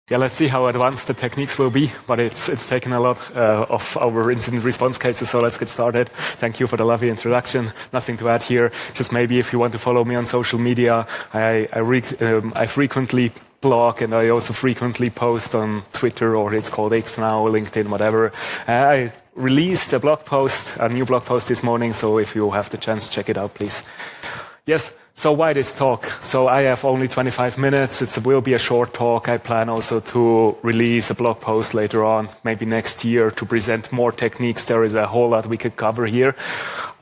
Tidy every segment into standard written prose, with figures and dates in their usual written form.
Yeah, let's see how advanced the techniques will be, but it's taken a lot of our incident response cases, so let's get started. Thank you for the lovely introduction. Nothing to add here. Just maybe if you want to follow me on social media, I frequently blog and I also frequently post on Twitter, or it's called X now, LinkedIn, whatever. I released a new blog post this morning, so if you have the chance, check it out, please. Yes. So why this talk? So I have only 25 minutes. It will be a short talk. I plan also to release a blog post later on, maybe next year, to present more techniques. There is a whole lot we could cover here.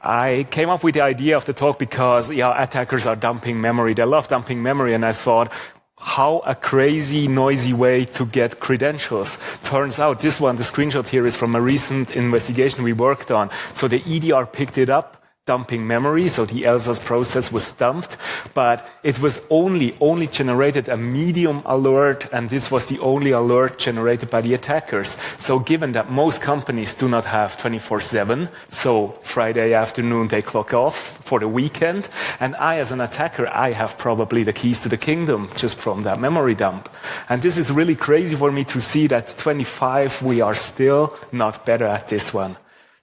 I came up with the idea of the talk because, attackers are dumping memory. They love dumping memory, and I thought, how a crazy, noisy way to get credentials. Turns out the screenshot here is from a recent investigation we worked on. So the EDR picked it up, dumping memory, so the ELSA's process was dumped, but it was only generated a medium alert, and this was the only alert generated by the attackers. So given that most companies do not have 24/7, so Friday afternoon they clock off for the weekend, and I as an attacker, I have probably the keys to the kingdom just from that memory dump. And this is really crazy for me to see that 25 we are still not better at this one.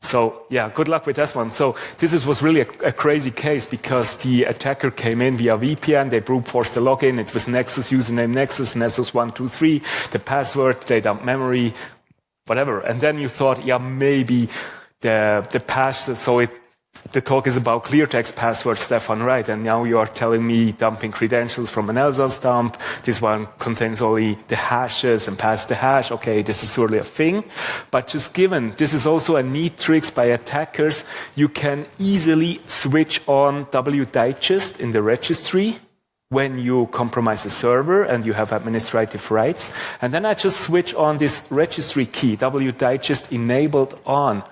So good luck with this one. So this was really a crazy case because the attacker came in via VPN, they brute forced the login, it was Nexus, username Nexus 123, the password, they dumped memory, whatever. And then you thought, maybe the pass, the talk is about clear text password, Stephan, right? And now you are telling me dumping credentials from an ELSA's dump. This one contains only the hashes and pass the hash. Okay, this is surely a thing. But just given, this is also a neat trick by attackers, you can easily switch on wdigest in the registry when you compromise a server and you have administrative rights. And then I just switch on this registry key, wdigest enabled on.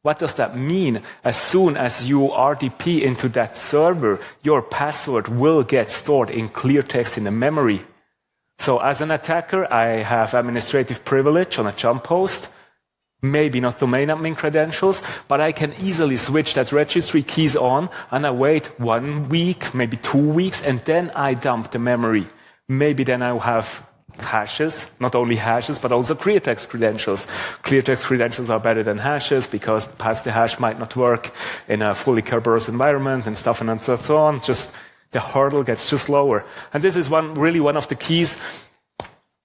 What does that mean? As soon as you RDP into that server, your password will get stored in clear text in the memory. So as an attacker, I have administrative privilege on a jump host, maybe not domain admin credentials, but I can easily switch that registry keys on and I wait 1 week, maybe 2 weeks, and then I dump the memory. Maybe then I will have hashes, not only hashes, but also clear text credentials. Clear text credentials are better than hashes because pass the hash might not work in a fully Kerberos environment and stuff and so on. Just the hurdle gets just lower. And this is one of the keys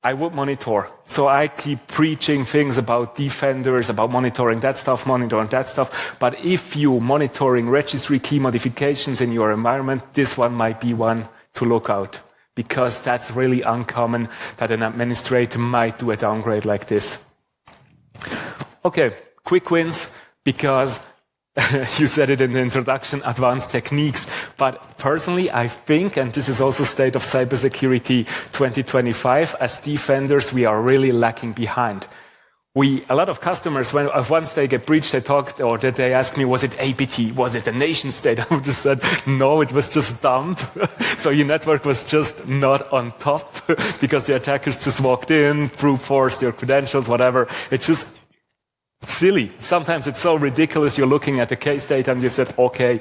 I would monitor. So I keep preaching things about defenders, about monitoring that stuff. But if you monitoring registry key modifications in your environment, this one might be one to look out. Because that's really uncommon that an administrator might do a downgrade like this. Okay, quick wins, because you said it in the introduction, advanced techniques. But personally, I think, and this is also State of Cybersecurity 2025, as defenders, we are really lacking behind. A lot of customers, once they get breached, they ask me, was it APT? Was it a nation state? I just said, no, it was just dump. So your network was just not on top because the attackers just walked in, brute forced your credentials, whatever. It's just silly. Sometimes it's so ridiculous. You're looking at the case data and you said, okay,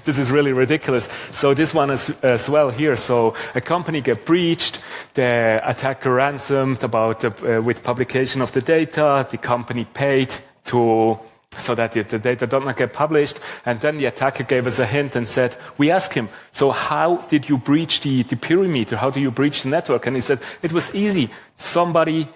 this is really ridiculous. So this one is as well here. So a company get breached, the attacker ransomed with publication of the data, the company paid so that the data does not get published. And then the attacker gave us a hint and said, we asked him, so how did you breach the perimeter? How do you breach the network? And he said, it was easy. Somebody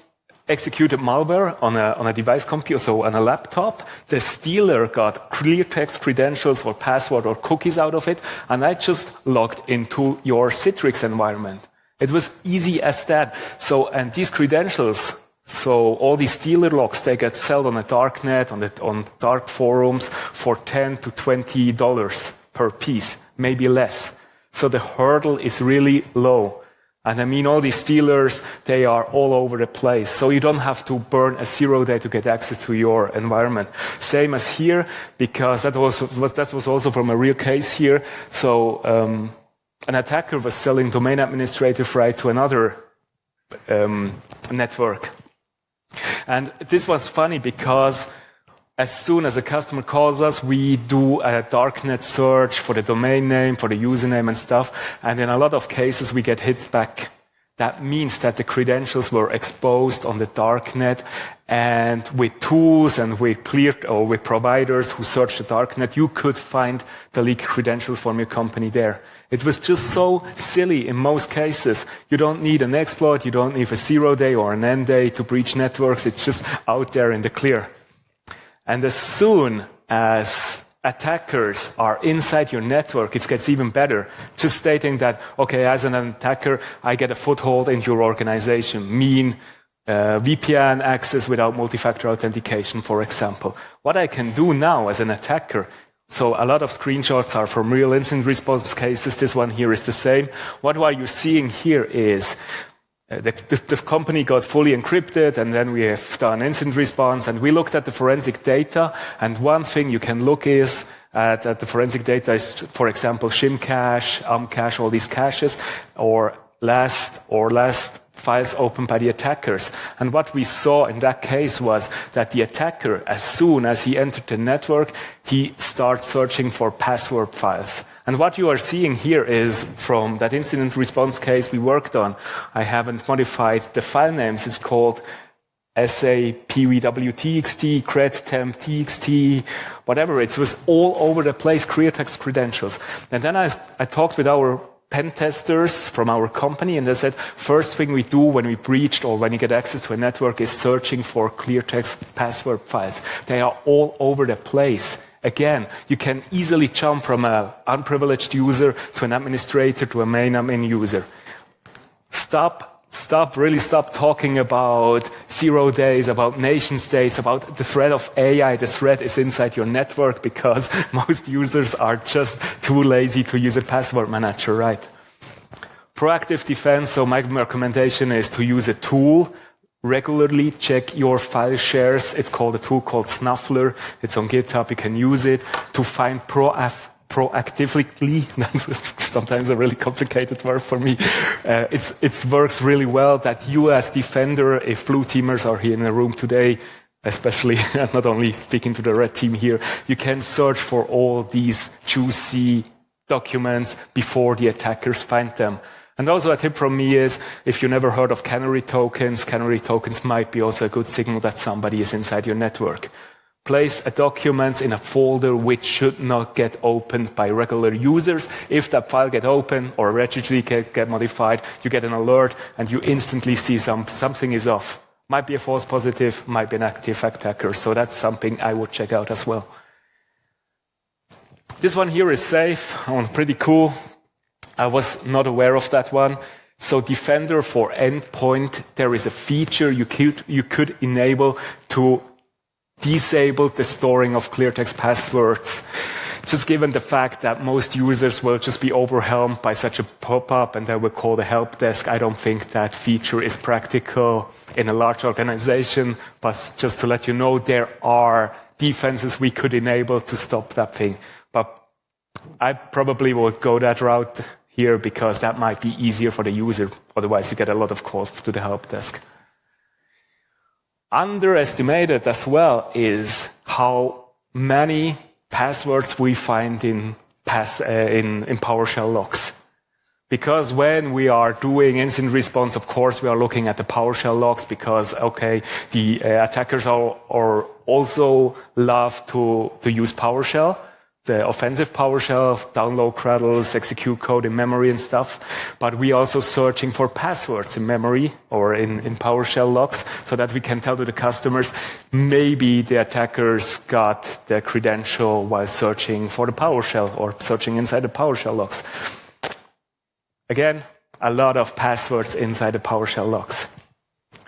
executed malware on a device computer, so on a laptop. The stealer got clear text credentials or password or cookies out of it, and I just logged into your Citrix environment. It was easy as that. So, and these credentials, so all these stealer logs, they get sold on a dark net, on dark forums for $10 to $20 per piece, maybe less. So the hurdle is really low. And I mean, all these stealers, they are all over the place. So you don't have to burn a 0-day to get access to your environment. Same as here, because that was also from a real case here. So an attacker was selling domain administrative right to another network. And this was funny because as soon as a customer calls us, we do a darknet search for the domain name, for the username and stuff. And in a lot of cases, we get hits back That means that the credentials were exposed on the darknet, and with tools and with providers who search the darknet, you could find the leaked credentials from your company there. It was just so silly in most cases. You don't need an exploit, you don't need a 0-day or an end-day to breach networks. It's just out there in the clear. And as soon as attackers are inside your network, it gets even better. Just stating that, okay, as an attacker, I get a foothold into your organization, mean VPN access without multi-factor authentication, for example. What I can do now as an attacker, so a lot of screenshots are from real incident response cases. This one here is the same. What you're seeing here is the company got fully encrypted, and then we have done incident response, and we looked at the forensic data. And one thing you can look is at the forensic data is, for example, shim cache, cache, all these caches, or last files opened by the attackers. And what we saw in that case was that the attacker, as soon as he entered the network, he starts searching for password files. And what you are seeing here is from that incident response case we worked on. I haven't modified the file names. It's called SAPVWTXT, CredTemp.txt, whatever. It was all over the place, ClearText credentials. And then I talked with our pen testers from our company, and they said, first thing we do when we breached or when you get access to a network is searching for ClearText password files. They are all over the place. Again, you can easily jump from an unprivileged user to an administrator to a main admin user. Stop talking about 0 days, about nation states, about the threat of AI. The threat is inside your network because most users are just too lazy to use a password manager, right? Proactive defense, so my recommendation is to use a tool. Regularly check your file shares. It's called a tool called Snuffler. It's on GitHub. You can use it to find proactively. That's sometimes a really complicated word for me. It works really well that you as defender, if blue teamers are here in the room today, especially not only speaking to the red team here, you can search for all these juicy documents before the attackers find them. And also a tip from me is, if you never heard of canary tokens might be also a good signal that somebody is inside your network. Place a document in a folder which should not get opened by regular users. If that file get open or a registry get modified, you get an alert and you instantly see something is off. Might be a false positive, might be an active attacker. So that's something I would check out as well. This one here is safe, pretty cool. I was not aware of that one. So Defender for Endpoint, there is a feature you could enable to disable the storing of ClearText passwords. Just given the fact that most users will just be overwhelmed by such a pop-up and they will call the help desk, I don't think that feature is practical in a large organization. But just to let you know, there are defenses we could enable to stop that thing. But I probably will go that route here because that might be easier for the user. Otherwise, you get a lot of calls to the help desk. Underestimated as well is how many passwords we find in PowerShell logs. Because when we are doing incident response, of course, we are looking at the PowerShell logs because, okay, the attackers are also love to use PowerShell. The offensive PowerShell, download cradles, execute code in memory and stuff. But we also searching for passwords in memory or in PowerShell logs so that we can tell to the customers, maybe the attackers got the credential while searching for the PowerShell or searching inside the PowerShell logs. Again, a lot of passwords inside the PowerShell logs.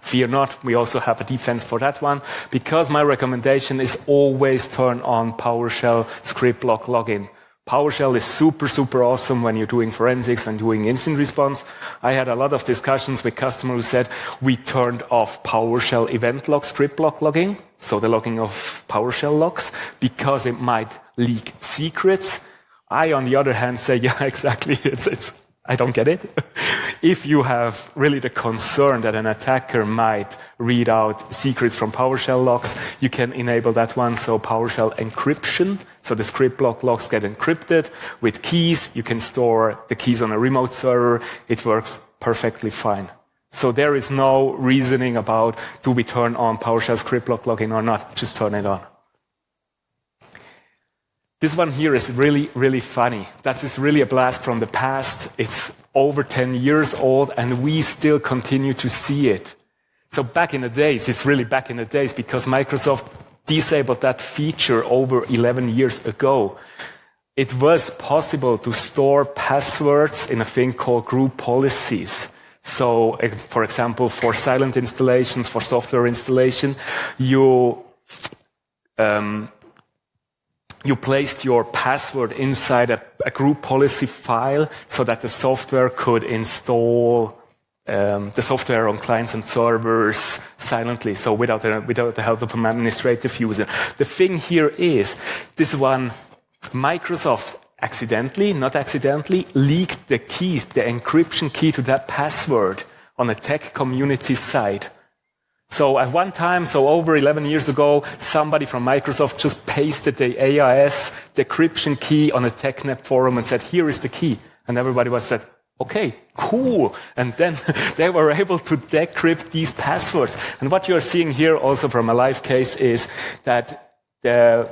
Fear not, we also have a defense for that one, because my recommendation is always turn on PowerShell script log login. PowerShell is super, super awesome when you're doing forensics, when doing incident response. I had a lot of discussions with customers who said, we turned off PowerShell event log script log logging, so the logging of PowerShell logs, because it might leak secrets. I, on the other hand, say, yeah, exactly, I don't get it. If you have really the concern that an attacker might read out secrets from PowerShell logs, you can enable that one. So PowerShell encryption. So the script log logs get encrypted with keys. You can store the keys on a remote server. It works perfectly fine. So there is no reasoning about, do we turn on PowerShell script login or not? Just turn it on. This one here is really, really funny. That is really a blast from the past. It's over 10 years old, and we still continue to see it. So back in the days, it's really back in the days, because Microsoft disabled that feature over 11 years ago. It was possible to store passwords in a thing called group policies. So, for example, for silent installations, for software installation, you placed your password inside a group policy file so that the software could install the software on clients and servers silently, so without the help of an administrative user. The thing here is, this one, Microsoft not accidentally, leaked the keys, the encryption key to that password on a tech community site. So at one time, so over 11 years ago, somebody from Microsoft just pasted the AIS decryption key on a TechNet forum and said, here is the key. And everybody was said, okay, cool. And then they were able to decrypt these passwords. And what you're seeing here also from a live case is that the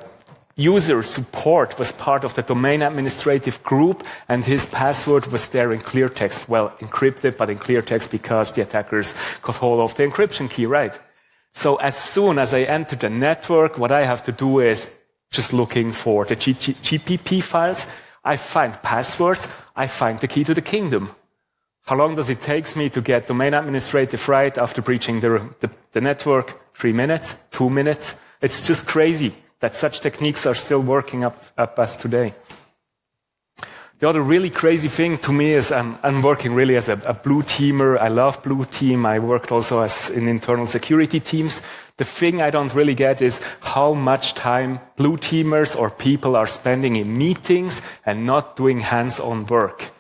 user support was part of the domain administrative group, and his password was there in clear text. Well, encrypted, but in clear text because the attackers got hold of the encryption key, right? So as soon as I enter the network, what I have to do is just looking for the GPP files. I find passwords. I find the key to the kingdom. How long does it take me to get domain administrative right after breaching the network? 3 minutes? 2 minutes? It's just crazy that such techniques are still working up as today. The other really crazy thing to me is I'm working really as a blue teamer. I love blue team. I worked also as in internal security teams. The thing I don't really get is how much time blue teamers or people are spending in meetings and not doing hands-on work.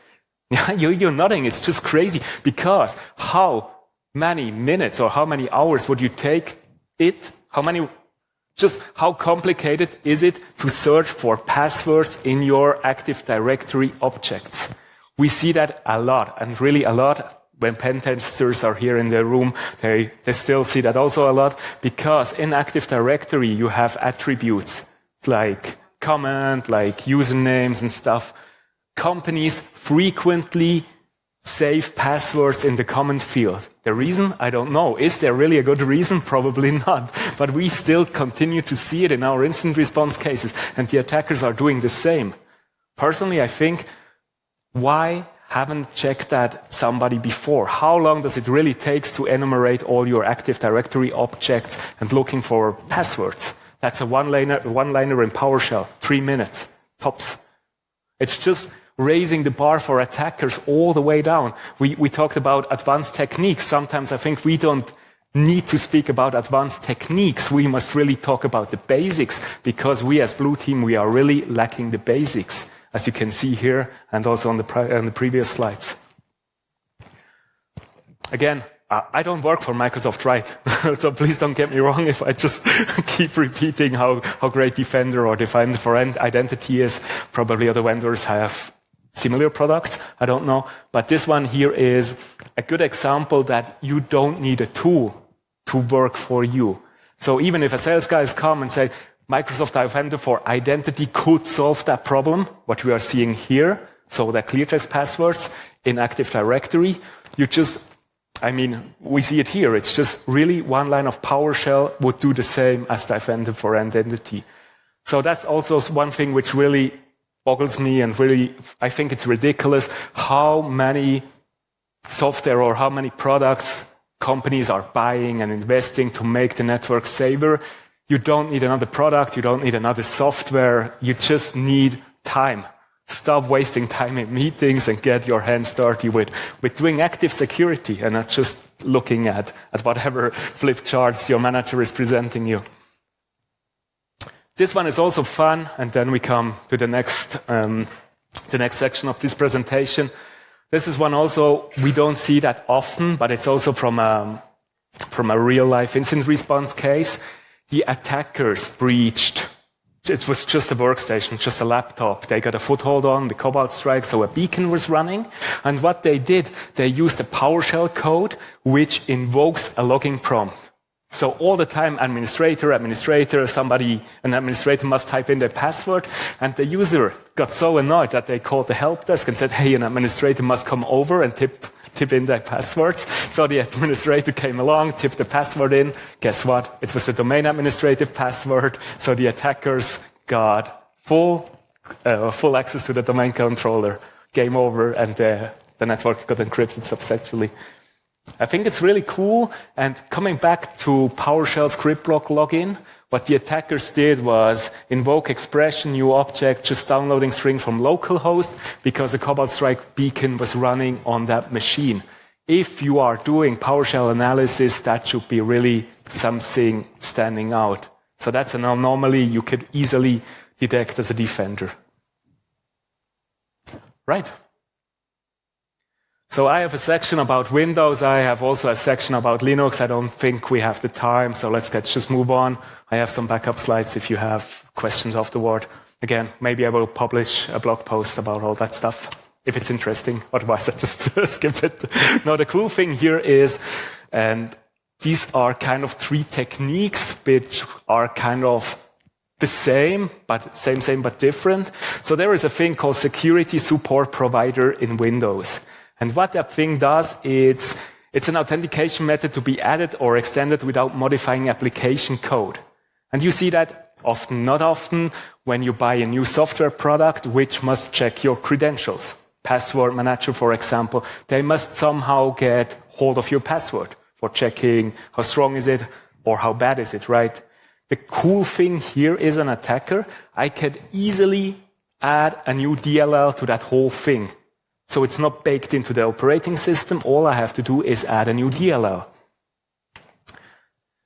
You're nodding. It's just crazy, because how many minutes or how many hours would you take it? How complicated is it to search for passwords in your Active Directory objects? We see that a lot, and really a lot. When pen testers are here in the room, they still see that also a lot, because in Active Directory you have attributes like comment, like usernames and stuff. Companies frequently save passwords in the comment field. The reason? I don't know. Is there really a good reason? Probably not. But we still continue to see it in our incident response cases, and the attackers are doing the same. Personally, I think, why haven't checked that somebody before? How long does it really take to enumerate all your Active Directory objects and looking for passwords? That's a one-liner in PowerShell. 3 minutes, tops. It's just raising the bar for attackers all the way down. We talked about advanced techniques. Sometimes I think we don't need to speak about advanced techniques. We must really talk about the basics, because we as Blue Team, we are really lacking the basics, as you can see here and also on the previous slides. Again, I don't work for Microsoft, right? So please don't get me wrong if I just keep repeating how great Defender or Defender for Identity is. Probably other vendors have similar products, I don't know. But this one here is a good example that you don't need a tool to work for you. So even if a sales guys come and say, Microsoft Defender for Identity could solve that problem, what we are seeing here, so the clear text passwords in Active Directory, we see it here. It's just really one line of PowerShell would do the same as Defender for Identity. So that's also one thing which really boggles me, and really, I think it's ridiculous how many software or how many products companies are buying and investing to make the network safer. You don't need another product. You don't need another software. You just need time. Stop wasting time in meetings and get your hands dirty with doing active security and not just looking at whatever flip charts your manager is presenting you. This one is also fun, and then we come to the next section of this presentation. This is one also we don't see that often, but it's also from a real-life incident response case. The attackers breached it was just a workstation, just a laptop. They got a foothold on the Cobalt Strike, so a beacon was running. And what they did, they used a PowerShell code which invokes a login prompt. So all the time, an administrator must type in their password. And the user got so annoyed that they called the help desk and said, hey, an administrator must come over and type in their passwords. So the administrator came along, typed the password in. Guess what? It was a domain administrative password. So the attackers got full access to the domain controller. Game over, and the network got encrypted successfully. I think it's really cool. And coming back to PowerShell script block login, what the attackers did was invoke expression, new object, just downloading string from localhost because the Cobalt Strike beacon was running on that machine. If you are doing PowerShell analysis, that should be really something standing out. So that's an anomaly you could easily detect as a defender. Right. So I have a section about Windows. I have also a section about Linux. I don't think we have the time, so let's just move on. I have some backup slides if you have questions afterward. Again, maybe I will publish a blog post about all that stuff, if it's interesting. Otherwise, I just skip it. Now, the cool thing here is, and these are kind of 3 techniques which are kind of the same, but different. So there is a thing called Security Support Provider in Windows. And what that thing does, it's an authentication method to be added or extended without modifying application code. And you see that often, not often, when you buy a new software product, which must check your credentials. Password manager, for example, they must somehow get hold of your password for checking how strong is it or how bad is it, right? The cool thing here is an attacker. I could easily add a new DLL to that whole thing. So it's not baked into the operating system. All I have to do is add a new DLL.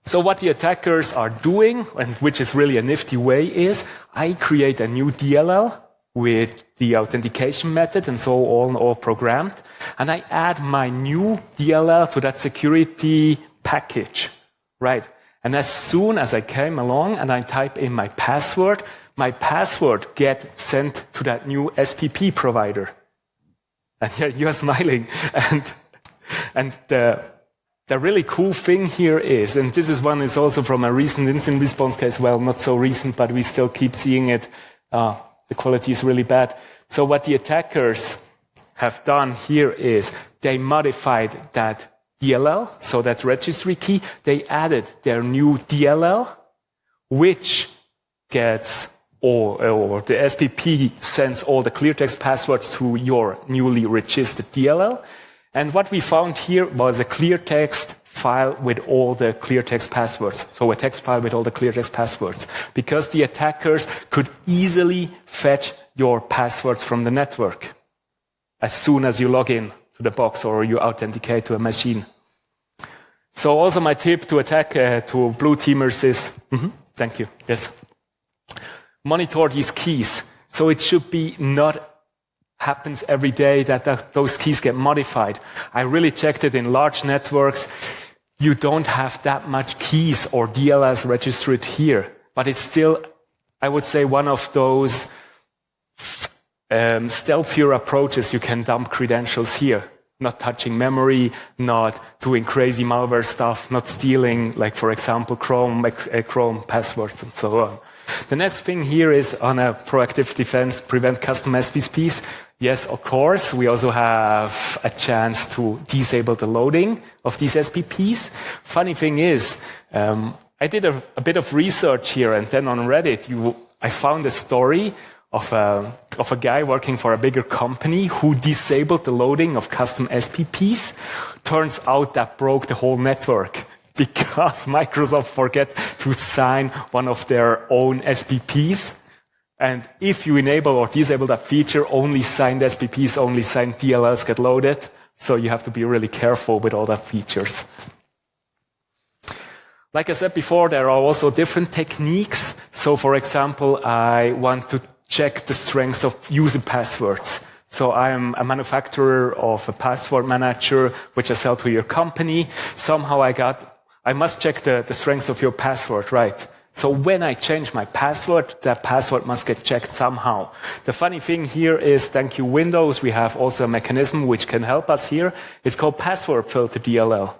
So what the attackers are doing, and which is really a nifty way, is I create a new DLL with the authentication method and so all programmed, and I add my new DLL to that security package, right? And as soon as I came along and I type in my password gets sent to that new SPP provider. And you're smiling. And the really cool thing here is, and this is one is also from a recent incident response case, well, not so recent, but we still keep seeing it. The quality is really bad. So what the attackers have done here is they modified that DLL, so that registry key. They added their new DLL, which gets or the SPP sends all the cleartext passwords to your newly registered DLL. And what we found here was a cleartext file with all the cleartext passwords. So a text file with all the cleartext passwords. Because the attackers could easily fetch your passwords from the network as soon as you log in to the box or you authenticate to a machine. So also my tip to attack to blue teamers is, thank you, yes. Monitor these keys. So it should be not happens every day that those keys get modified. I really checked it in large networks. You don't have that much keys or DLLs registered here, but it's still, I would say, one of those stealthier approaches. You can dump credentials here, not touching memory, not doing crazy malware stuff, not stealing, like for example, Chrome passwords and so on. The next thing here is on a proactive defense, prevent custom SPPs. Yes, of course, we also have a chance to disable the loading of these SPPs. Funny thing is, I did a bit of research here, and then on Reddit, I found a story of a guy working for a bigger company who disabled the loading of custom SPPs. Turns out that broke the whole network, because Microsoft forget to sign one of their own SPPs. And if you enable or disable that feature, only signed SPPs, only signed DLLs get loaded. So you have to be really careful with all that features. Like I said before, there are also different techniques. So for example, I want to check the strength of user passwords. So I am a manufacturer of a password manager, which I sell to your company. Somehow I must check the strength of your password, right? So when I change my password, that password must get checked somehow. The funny thing here is, thank you Windows, we have also a mechanism which can help us here. It's called password filter DLL.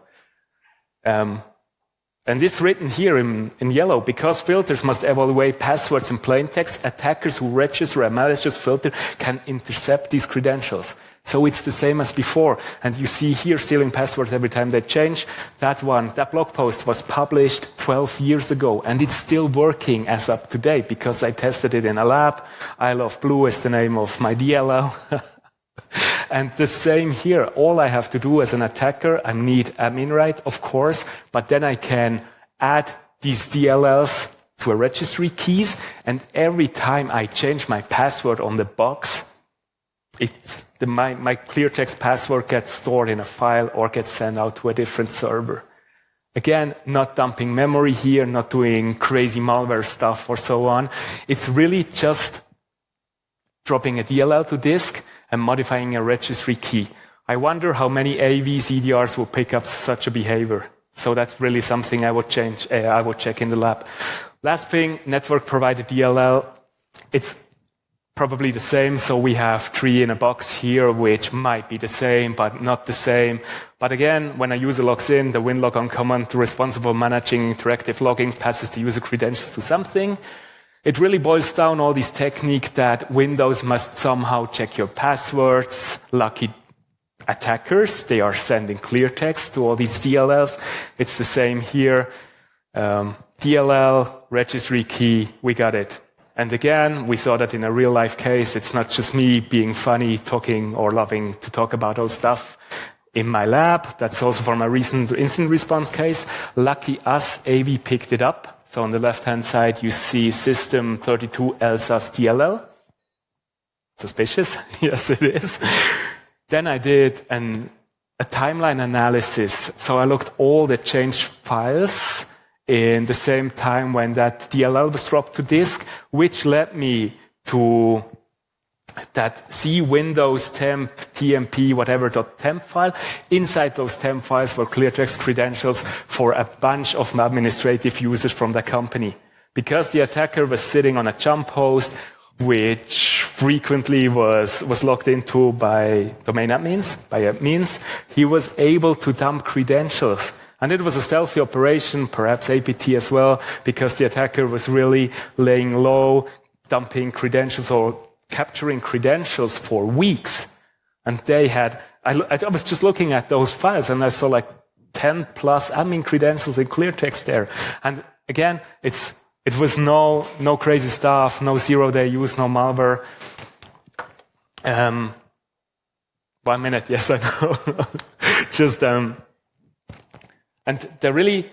And it's written here in yellow, because filters must evaluate passwords in plain text, attackers who register a malicious filter can intercept these credentials. So it's the same as before. And you see here stealing passwords every time they change. That blog post was published 12 years ago, and it's still working as up to date because I tested it in a lab. I Love Blue is the name of my DLL. And the same here. All I have to do as an attacker, I need admin right, of course, but then I can add these DLLs to a registry keys, and every time I change my password on the box, my clear text password gets stored in a file or gets sent out to a different server. Again, not dumping memory here, not doing crazy malware stuff or so on. It's really just dropping a DLL to disk and modifying a registry key. I wonder how many AVs, EDRs will pick up such a behavior. So that's really something I would change. I would check in the lab. Last thing, network provided DLL. It's probably the same. So we have 3 in a box here, which might be the same, but not the same. But again, when a user logs in, the winlogon command responsible for managing interactive logging passes the user credentials to something. It really boils down all this technique that Windows must somehow check your passwords. Lucky attackers, they are sending clear text to all these DLLs. It's the same here. DLL, registry key, we got it. And again, we saw that in a real life case. It's not just me being funny, talking or loving to talk about those stuff in my lab. That's also from a recent incident response case. Lucky us, AV picked it up. So on the left-hand side, you see system 32 LSAS DLL. Suspicious? Yes, it is. Then I did a timeline analysis. So I looked all the changed files in the same time when that DLL was dropped to disk, which led me to that C Windows temp, TMP, whatever .temp file. Inside those temp files were clear text credentials for a bunch of administrative users from the company. Because the attacker was sitting on a jump host, which frequently was logged into by domain admins, he was able to dump credentials. And it was a stealthy operation, perhaps APT as well, because the attacker was really laying low, dumping credentials or capturing credentials for weeks. And they had, I was just looking at those files and I saw like 10 plus admin credentials in clear text there. And again, it was no crazy stuff, no 0-day use, no malware. 1 minute, yes, I know. Just, and the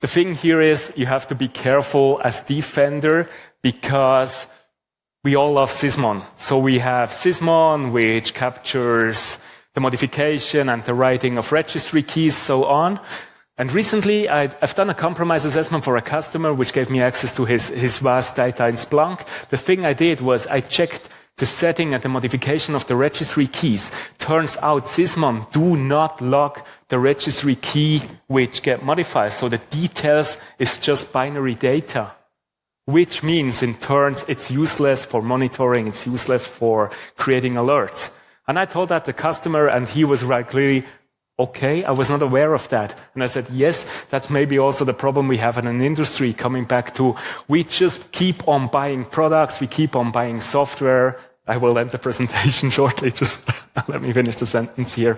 thing here is you have to be careful as defender because we all love Sysmon. So we have Sysmon, which captures the modification and the writing of registry keys, so on. And recently, I've done a compromise assessment for a customer, which gave me access to his vast data in Splunk. The thing I did was I checked the setting and the modification of the registry keys. Turns out Sysmon do not log the registry key which get modified. So the details is just binary data. Which means, in turns, it's useless for monitoring, it's useless for creating alerts. And I told that to the customer, and he was right clearly, okay, I was not aware of that. And I said, yes, that's maybe also the problem we have in an industry, coming back to, we just keep on buying products, we keep on buying software. I will end the presentation shortly, just let me finish the sentence here.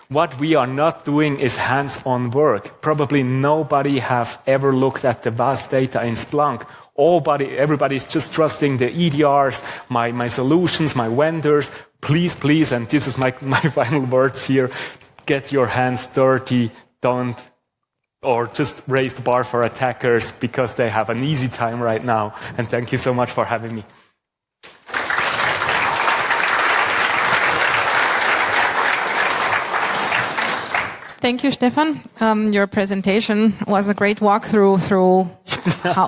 What we are not doing is hands-on work. Probably nobody have ever looked at the vast data in Splunk. Everybody's just trusting the EDRs, my solutions, my vendors. Please, and this is my final words here, get your hands dirty, or just raise the bar for attackers because they have an easy time right now. And thank you so much for having me. Thank you, Stephan. Your presentation was a great walkthrough through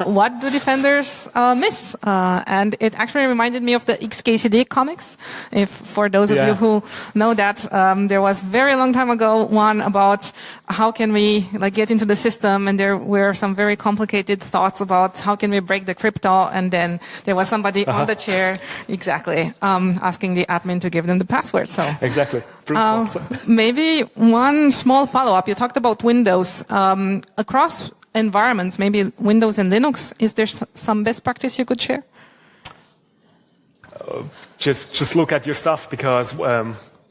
what do defenders miss? And it actually reminded me of the XKCD comics. If for those of you who know that, there was very long time ago one about how can we get into the system, and there were some very complicated thoughts about how can we break the crypto, and then there was somebody on the chair, asking the admin to give them the password. So exactly. Maybe one small follow-up. You talked about Windows. Across environments, maybe Windows and Linux, is there some best practice you could share? Just look at your stuff, because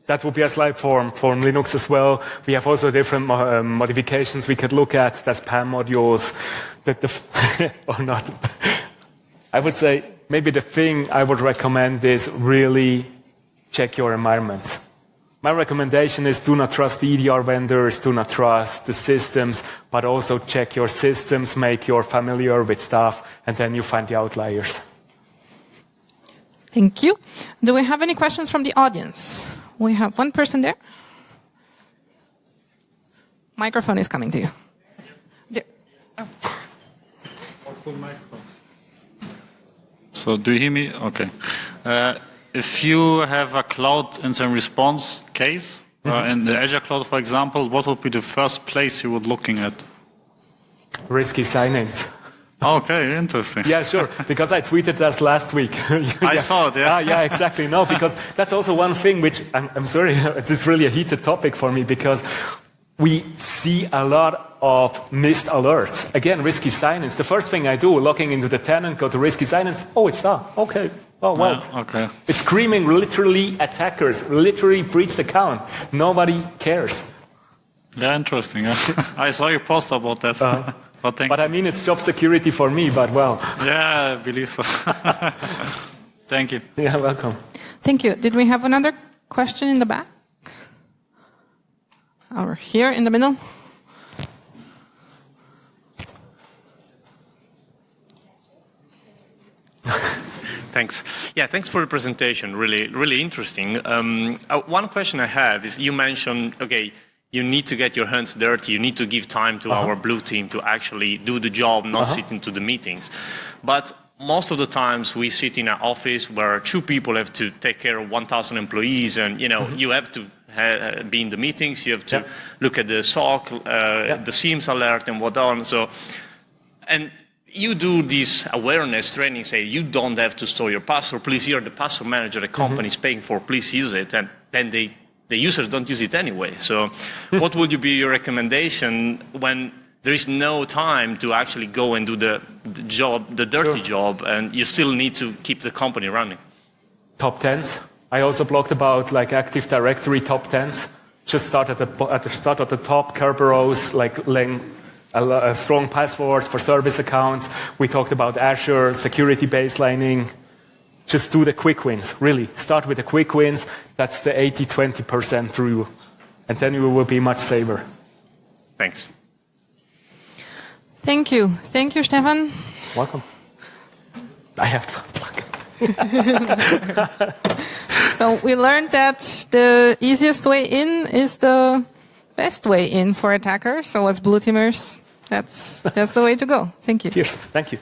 that would be a slide for Linux as well. We have also different modifications we could look at. That's PAM modules, or not. I would say maybe the thing I would recommend is really check your environment. My recommendation is do not trust the EDR vendors, do not trust the systems, but also check your systems, make you familiar with stuff, and then you find the outliers. Thank you. Do we have any questions from the audience? We have one person there. Microphone is coming to you. There. Oh. So do you hear me? Okay. If you have a cloud incident response case, in the Azure cloud, for example, what would be the first place you would looking at? Risky sign-ins. Okay, interesting. Yeah, sure. Because I tweeted that last week. I saw it, yeah. Yeah, exactly. No, because that's also one thing which, I'm sorry, it's really a heated topic for me, because we see a lot of missed alerts. Again, risky sign-ins. The first thing I do, logging into the tenant, go to risky sign-ins. Oh, it's done. Okay. Oh, well. Yeah, okay. It's screaming literally attackers, literally breached account. Nobody cares. Yeah, interesting. I saw your post about that. But I mean, it's job security for me, but well. Yeah, I believe so. Thank you. Yeah, welcome. Thank you. Did we have another question in the back? Or here in the middle? Thanks. Yeah, thanks for the presentation. Really, really interesting. One question I have is, you mentioned, okay, you need to get your hands dirty. You need to give time to our blue team to actually do the job, not sit into the meetings. But most of the times we sit in an office where 2 people have to take care of 1,000 employees, and you have to be in the meetings. You have to look at the SOC, the SIEMs alert, and what on. And you do this awareness training, say you don't have to store your password. Please, you're the password manager the company is paying for. Please use it, and then the users don't use it anyway. So what would be your recommendation when there is no time to actually go and do the job, the dirty job, and you still need to keep the company running? Top 10s. I also blogged about Active Directory top 10s. Just start at the top, Kerberos, strong passwords for service accounts. We talked about Azure, security baselining. Just do the quick wins, really. Start with the quick wins. That's the 80-20% rule. And then you will be much safer. Thanks. Thank you. Thank you, Stephan. Welcome. I have to plug. So we learned that the easiest way in is the best way in for attackers. So as blue teamers, that's the way to go. Thank you. Cheers. Thank you.